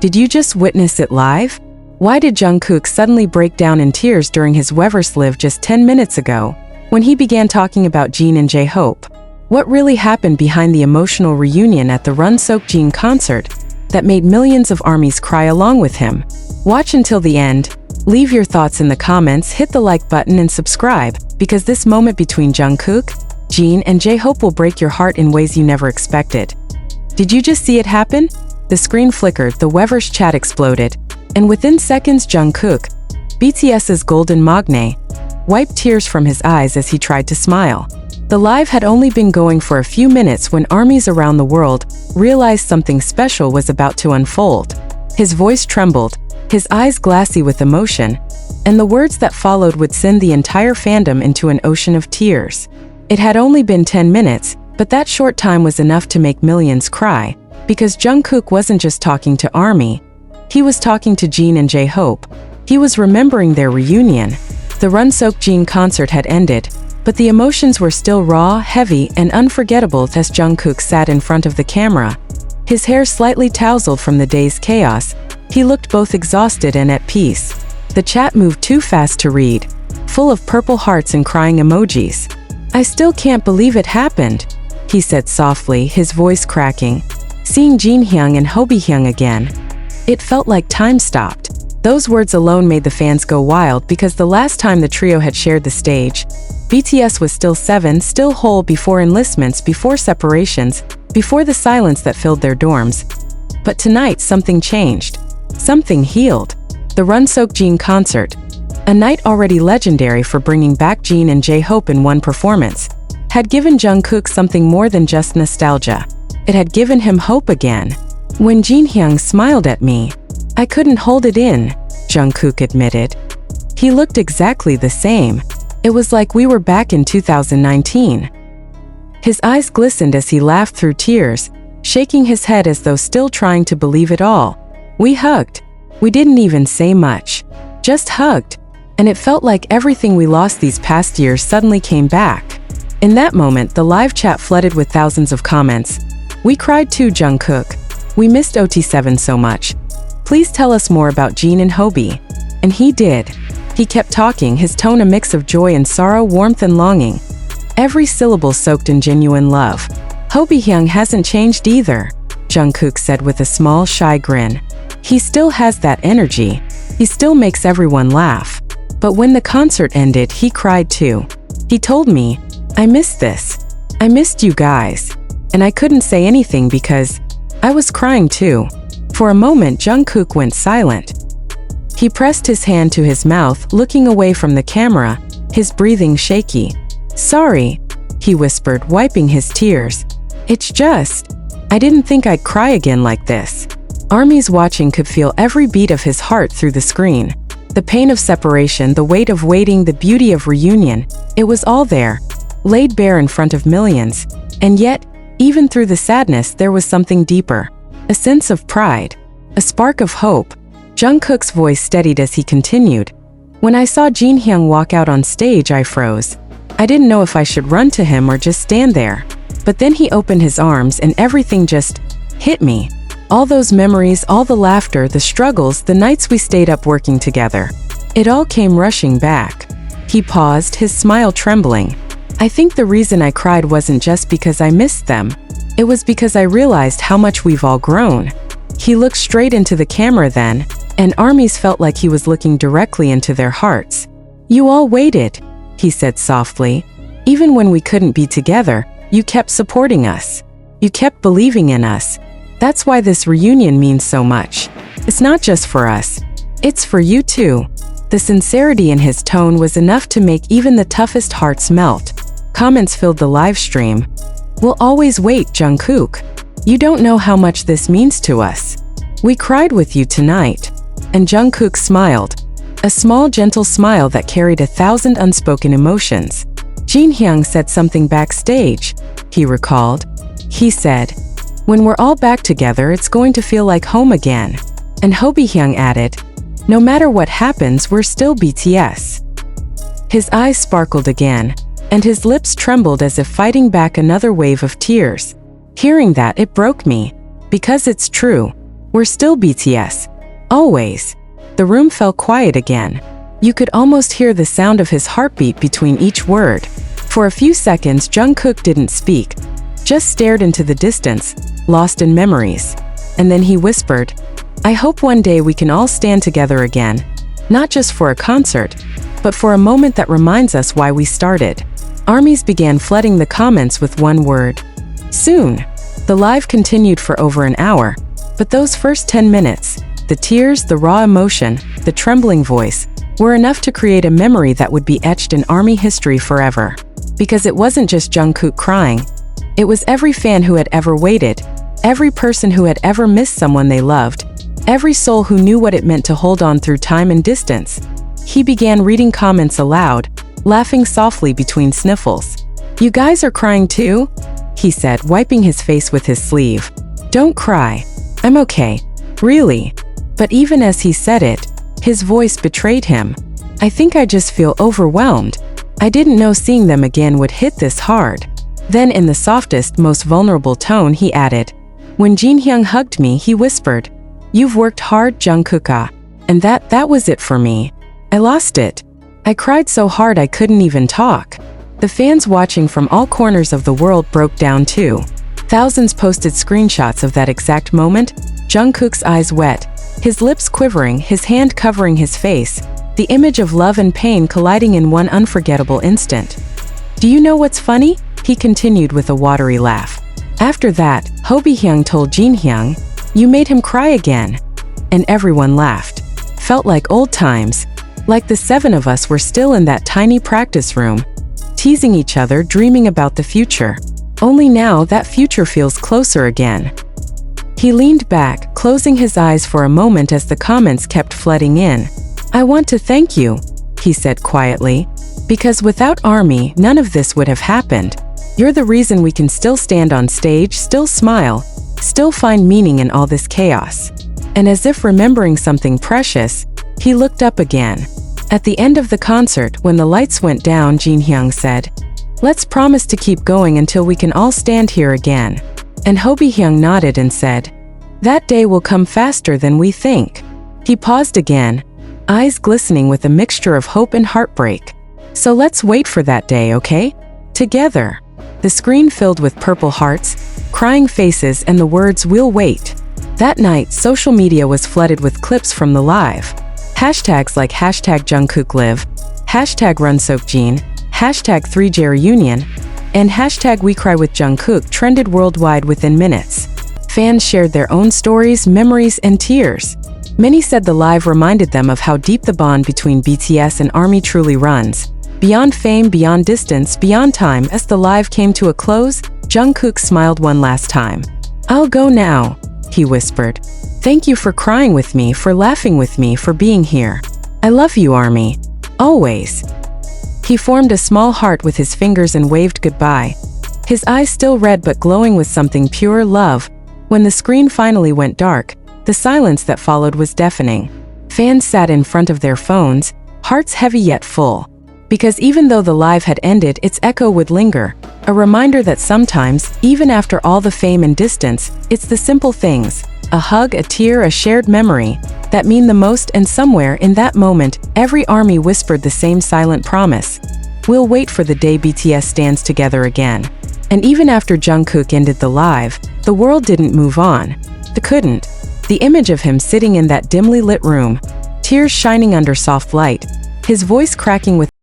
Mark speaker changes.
Speaker 1: Did you just witness it live? Why did Jungkook suddenly break down in tears during his Weverse live just 10 minutes ago, when he began talking about Jin and J-Hope? What really happened behind the emotional reunion at the Jungkook Jin concert that made millions of ARMYs cry along with him? Watch until the end, leave your thoughts in the comments, hit the like button and subscribe, because this moment between Jungkook, Jin and J-Hope will break your heart in ways you never expected. Did you just see it happen? The screen flickered, the Weverse chat exploded, and within seconds Jungkook, BTS's golden magne, wiped tears from his eyes as he tried to smile. The live had only been going for a few minutes when ARMYs around the world realized something special was about to unfold. His voice trembled, his eyes glassy with emotion, and the words that followed would send the entire fandom into an ocean of tears. It had only been 10 minutes, but that short time was enough to make millions cry, because Jungkook wasn't just talking to ARMY, he was talking to Jin and J-Hope. He was remembering their reunion. The Jungkook Jin concert had ended, but the emotions were still raw, heavy, and unforgettable as Jungkook sat in front of the camera. His hair slightly tousled from the day's chaos, he looked both exhausted and at peace. The chat moved too fast to read, full of purple hearts and crying emojis. "I still can't believe it happened," he said softly, his voice cracking. "Seeing Jinhyung and Hobihyung again. It felt like time stopped." Those words alone made the fans go wild because the last time the trio had shared the stage, BTS was still 7, still whole before enlistments, before separations, before the silence that filled their dorms. But tonight something changed. Something healed. The Jungkook Jin concert, a night already legendary for bringing back Jin and J-Hope in one performance, had given Jungkook something more than just nostalgia. It had given him hope again. "When Jinhyung smiled at me, I couldn't hold it in," Jungkook admitted. "He looked exactly the same. It was like we were back in 2019. His eyes glistened as he laughed through tears, shaking his head as though still trying to believe it all. "We hugged. We didn't even say much. Just hugged. And it felt like everything we lost these past years suddenly came back." In that moment, the live chat flooded with thousands of comments. "We cried too, Jungkook. We missed OT7 so much. Please tell us more about Jin and Hobie." And he did. He kept talking, his tone a mix of joy and sorrow, warmth and longing. Every syllable soaked in genuine love. "Hobihyung hasn't changed either," Jungkook said with a small, shy grin. "He still has that energy. He still makes everyone laugh." But when the concert ended, he cried too. He told me, "I missed this. I missed you guys." And I couldn't say anything because I was crying too. For a moment, Jungkook went silent. He pressed his hand to his mouth, looking away from the camera, his breathing shaky. "Sorry," he whispered, wiping his tears. "It's just, I didn't think I'd cry again like this." ARMYs watching could feel every beat of his heart through the screen. The pain of separation, the weight of waiting, the beauty of reunion, it was all there, laid bare in front of millions. And yet, even through the sadness, there was something deeper. A sense of pride. A spark of hope. Jungkook's voice steadied as he continued. "When I saw Jinhyung walk out on stage, I froze. I didn't know if I should run to him or just stand there. But then he opened his arms and everything just hit me. All those memories, all the laughter, the struggles, the nights we stayed up working together. It all came rushing back." He paused, his smile trembling. "I think the reason I cried wasn't just because I missed them. It was because I realized how much we've all grown." He looked straight into the camera then, and ARMYs felt like he was looking directly into their hearts. "You all waited," he said softly. "Even when we couldn't be together, you kept supporting us. You kept believing in us. That's why this reunion means so much. It's not just for us. It's for you too." The sincerity in his tone was enough to make even the toughest hearts melt. Comments filled the live stream. "We'll always wait, Jungkook. You don't know how much this means to us. We cried with you tonight." And Jungkook smiled. A small, gentle smile that carried 1,000 unspoken emotions. "Jinhyung said something backstage," he recalled. He said, "When we're all back together, it's going to feel like home again." And Hobihyung added, "No matter what happens, we're still BTS." His eyes sparkled again, and his lips trembled as if fighting back another wave of tears. Hearing that, it broke me. Because it's true. We're still BTS. Always. The room fell quiet again. You could almost hear the sound of his heartbeat between each word. For a few seconds, Jungkook didn't speak, just stared into the distance, lost in memories. And then he whispered, "I hope one day we can all stand together again. Not just for a concert, but for a moment that reminds us why we started." Armies began flooding the comments with one word. Soon. The live continued for over an hour, but those first 10 minutes, the tears, the raw emotion, the trembling voice, were enough to create a memory that would be etched in ARMY history forever. Because it wasn't just Jungkook crying. It was every fan who had ever waited, every person who had ever missed someone they loved, every soul who knew what it meant to hold on through time and distance. He began reading comments aloud, laughing softly between sniffles. "You guys are crying too?" he said, wiping his face with his sleeve. "Don't cry. I'm okay. Really." But even as he said it, his voice betrayed him. "I think I just feel overwhelmed. I didn't know seeing them again would hit this hard." Then in the softest, most vulnerable tone, he added, "When Jin hugged me, he whispered, 'You've worked hard, Jungkook, and that was it for me. I lost it. I cried so hard I couldn't even talk." The fans watching from all corners of the world broke down too. Thousands posted screenshots of that exact moment, Jungkook's eyes wet, his lips quivering, his hand covering his face, the image of love and pain colliding in one unforgettable instant. "Do you know what's funny?" he continued with a watery laugh. "After that, Hobi told Jin, 'You made him cry again.' And everyone laughed. Felt like old times, like the seven of us were still in that tiny practice room, teasing each other, dreaming about the future. Only now that future feels closer again." He leaned back, closing his eyes for a moment as the comments kept flooding in. "I want to thank you," he said quietly, "because without ARMY, none of this would have happened. You're the reason we can still stand on stage, still smile, still find meaning in all this chaos." And as if remembering something precious, he looked up again. At the end of the concert, when the lights went down, Jin said, "Let's promise to keep going until we can all stand here again." And Hobi nodded and said, "That day will come faster than we think." He paused again, eyes glistening with a mixture of hope and heartbreak. "So let's wait for that day, okay? Together." The screen filled with purple hearts, crying faces, and the words, "We'll wait." That night, social media was flooded with clips from the live. Hashtags like #JungkookLive, #RunSoakJin, #3JReunion, and #WeCryWithJungkook trended worldwide within minutes. Fans shared their own stories, memories, and tears. Many said the live reminded them of how deep the bond between BTS and ARMY truly runs. Beyond fame, beyond distance, beyond time. As the live came to a close, Jungkook smiled one last time. "I'll go now," he whispered. "Thank you for crying with me, for laughing with me, for being here. I love you, ARMY. Always." He formed a small heart with his fingers and waved goodbye. His eyes still red but glowing with something pure, love. When the screen finally went dark, the silence that followed was deafening. Fans sat in front of their phones, hearts heavy yet full. Because even though the live had ended, its echo would linger, a reminder that sometimes, even after all the fame and distance, it's the simple things, a hug, a tear, a shared memory, that mean the most. And somewhere in that moment, every ARMY whispered the same silent promise. We'll wait for the day BTS stands together again. And even after Jungkook ended the live, the world didn't move on. They couldn't. The image of him sitting in that dimly lit room, tears shining under soft light, his voice cracking with